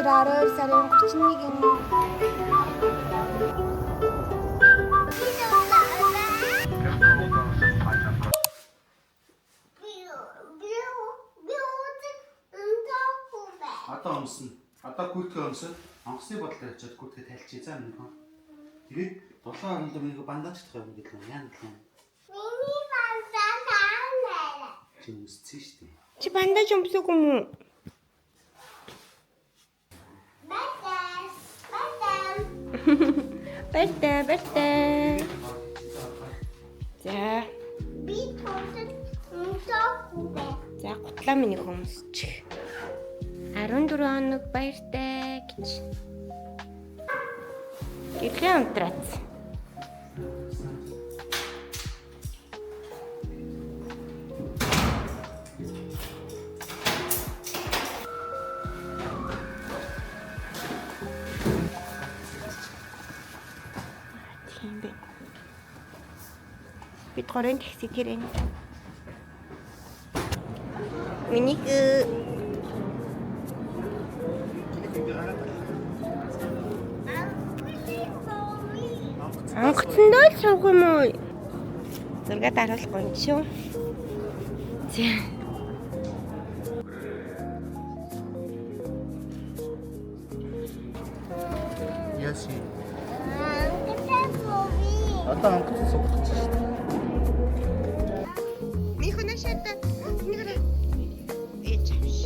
12 сарын 31-нд Одоо өмснө. Одоо гүйтгээ өмсөд онгоцны бодлоо очиод гүйтгээ тайлчээ заа минь хөө. Тэгээд 7 хоорондоо минь бандажтай юм гэдэг юм яа гэх юм. Миний бандаж аа. Чи өмссөн шүү дээ. чи бандаж өмсөг юм уу? Бэртэ. За. Би тооцоо унтахгүй. За гутлаа миний хүмүүсчих. 14 хоног баяртай гэж. Гэвлээ унтраац. Тийм бэ. Бид горын такси тэрэн. Минийг онгоцондоо л суух юм уу? Зураг даруулахгүй юм шүү. За. Яси. Ангитай Одоо онгоцоо суух гэж шүү дээ. Михо нашата. Нигра. Ээжвш.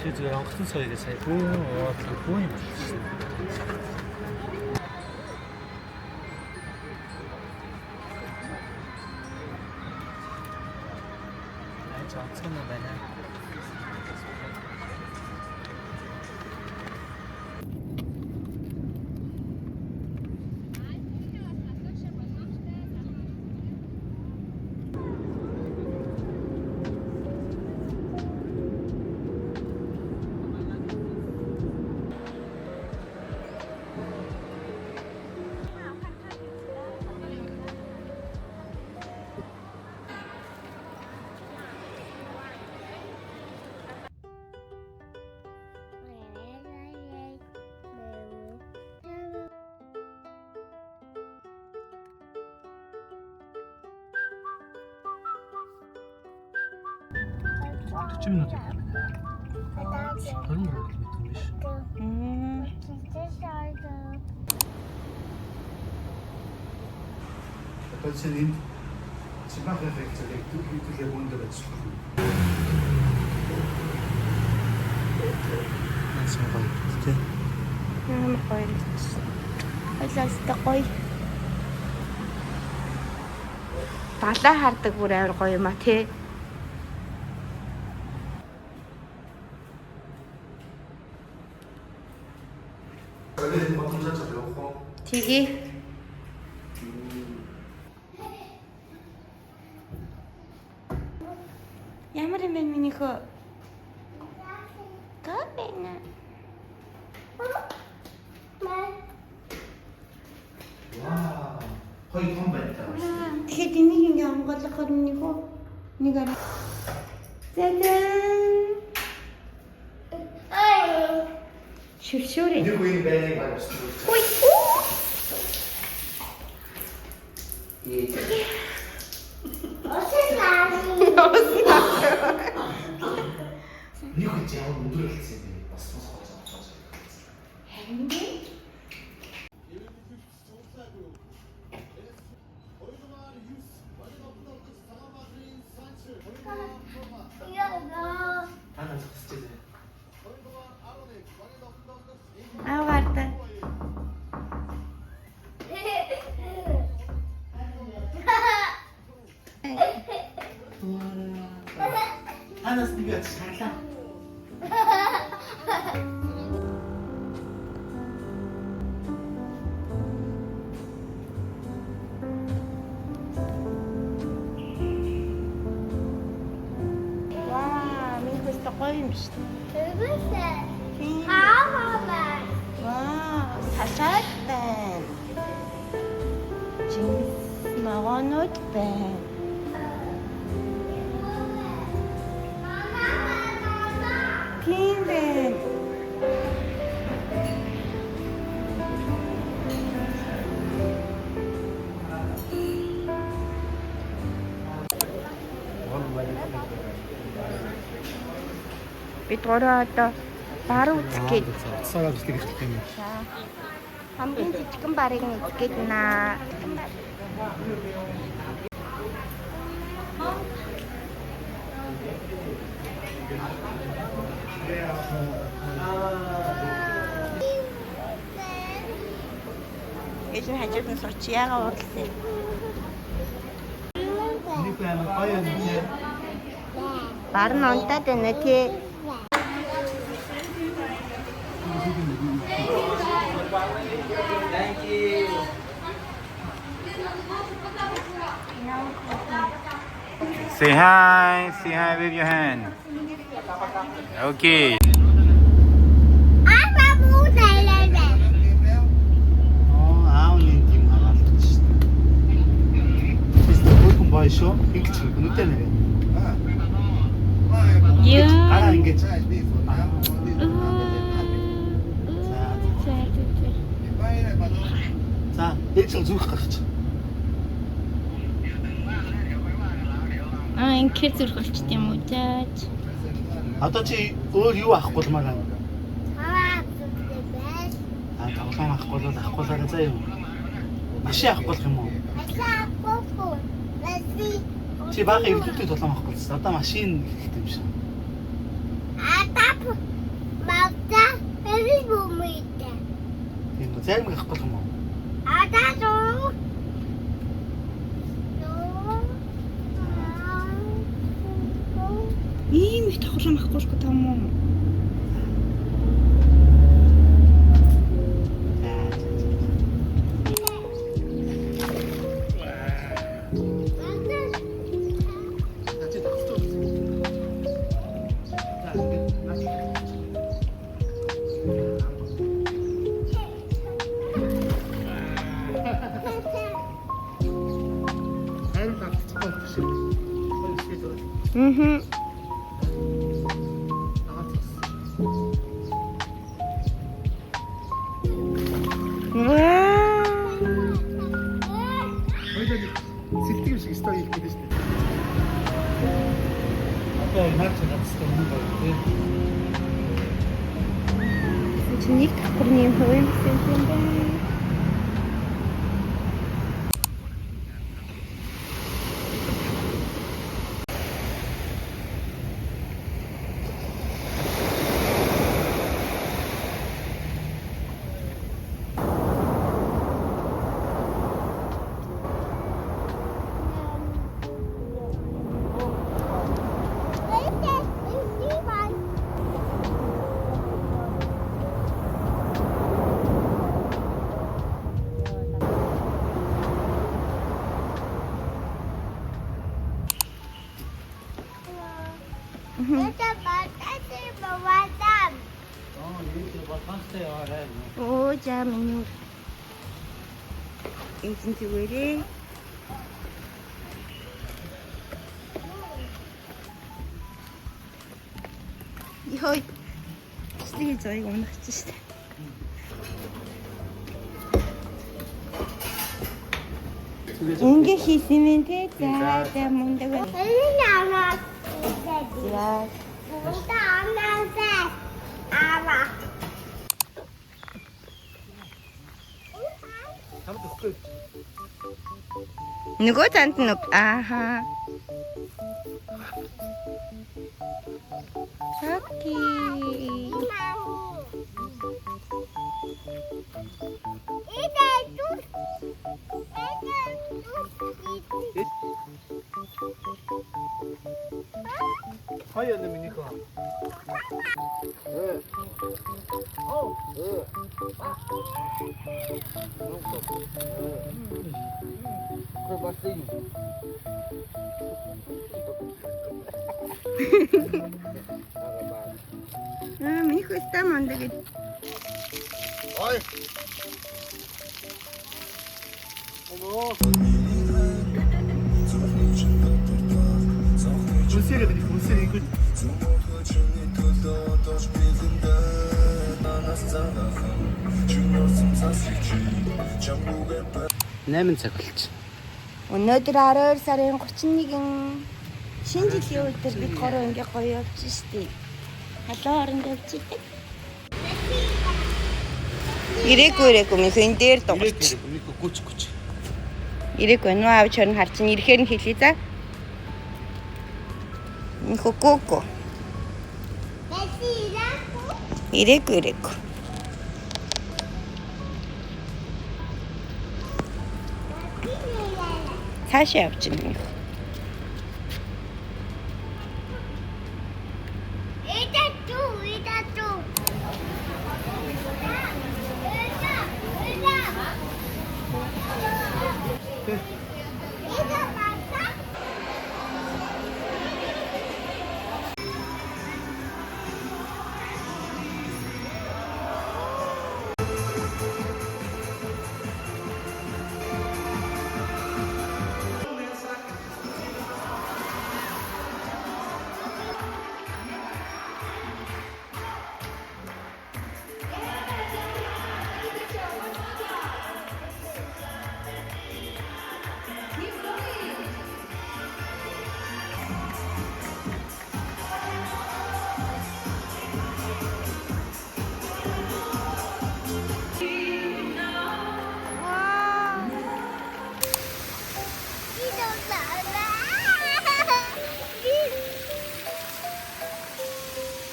Шийдвэр онгоцон соёлыг сая бөө юм шүү. Онгоцон байна. Чи минут юм. 20 минут биш. Одоо чинь энэ цэвэр эффектийг түүхийдээ өндөр ажиллах. Насан гоё тий. Гоё гэж. Ойлаастай гоё. Далаа хардаг бүр амар гоё юм а тий. 그래, 보통 자체 배웠고. 되게 ямар юм бэ минийхөө? Габэна. 와, 거의 컴뱃다. Тэгэхээр энийг ингээ онгойлгохоор минийхөө нэг арай. 짜잔. Шүршүрээ. Нэг үеийн байныг гаргасан. Ой. Нэг үеийн яг өндөр хэлсэн юм бас сонсож. Харин 하나 썼지. аа гартай. 하나 쓰기가 잘라. Ваа, минь gusto ko юм шүү дээ. Ваа, сашаад байна. Чингис маа Хот байна. Тийм байна. Бид гурав одоо бар үзэх гээд Цаагаад үзтийг хэлдэг юм. хамгийн жижигэн барыг нь үзэх гээд байна. Эцэг хажууд нь сууч яага уурлаа. Нэг амар гоё юм тийм. Бар нь унтаад байна тий. Say hi with your hand. Okay. Аавын тийм хаалт шүү дээ. Бид бүгд гоё шүү. Ингэж нүдэ нэ. Араа ингэж. За, ээж зүрх гарч. Ингээд зүрх болчт юм уу жаач. Одоо чи өөр юу авахгүй л маань. Тоглоом авахгүй л заа юм. Машин авахгүй юм уу? Чи баг ирдүүтэй тоглоом авахгүй л. Одоо машин хэрэгтэй юм шиг. Тийм үү, зарим авахгүй юм уу? Ийм их тохиолом ахгүй шүү том уу? Сэлтгийм шиг стори хийх гэдэг шүү дээ. Одоо наач надтай юм байна тийм. Чи нэг давхарны юм хувийн гэсэн юм байна. Оо за миний энэ зүгээрээ ёй стиги зайг унагч штэ. Ингээ хийсэн юм те за мундаг байна. За нөгөө танд нүг ааха. Окей. Hayır ne minik o. Evet. Oh. Evet. Kır başlayayım. Миний хөстэй мундаг гэж. Ой. Оно. Найман цаг болчих. Өнөөдөр 12 сарын 31-ийн шинэ жилийн өдөр бид гурав ингээ гоё явж штий. Халуун оронд явж идэг. Ирээгүй минь дээр дуурч. Үнэхээр гүч. Ирээгүй нөө авч хорн харж ин ирэхээр нь хэлээ за. Хөөкөкө. Ирээгүй. Цаашаа явж ин.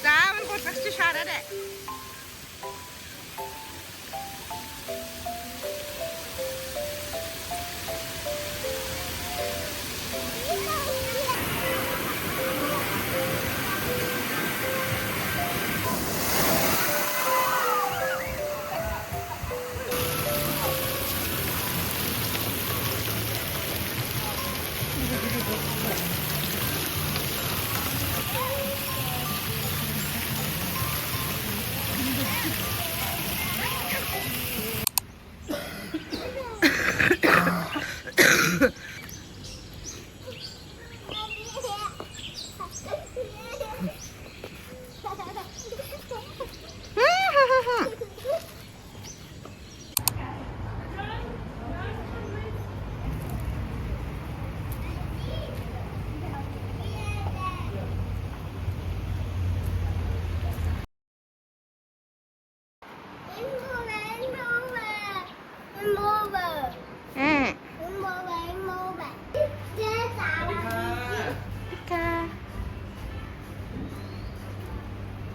Заавал гулгах чи шаараарай.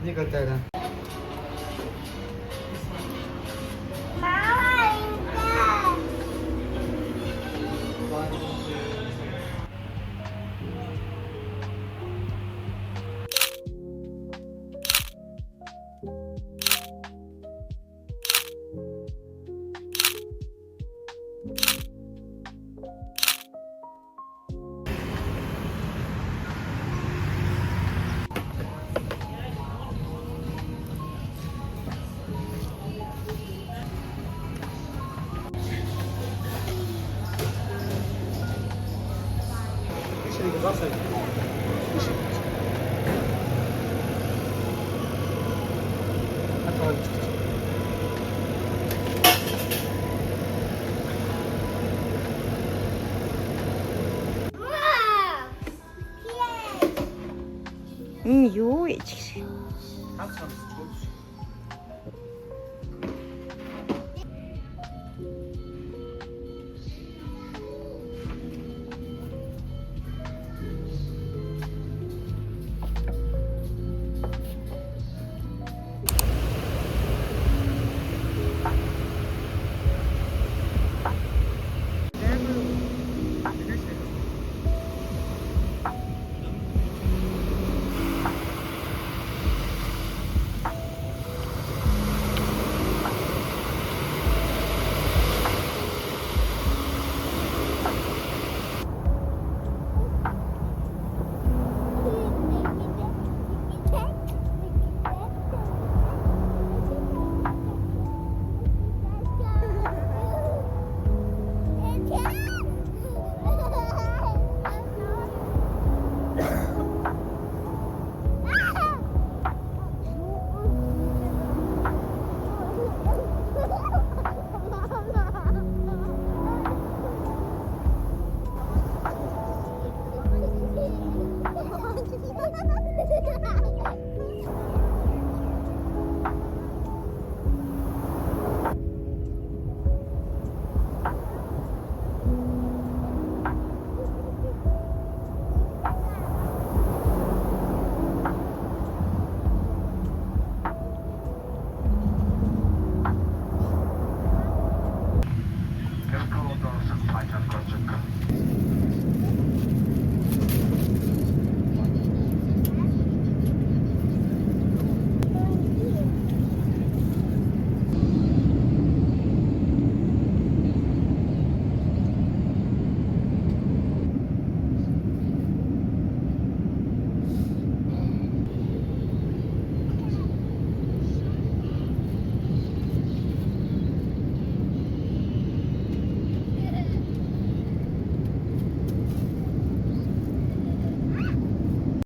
Нэг удаа. Юу ээж гэх.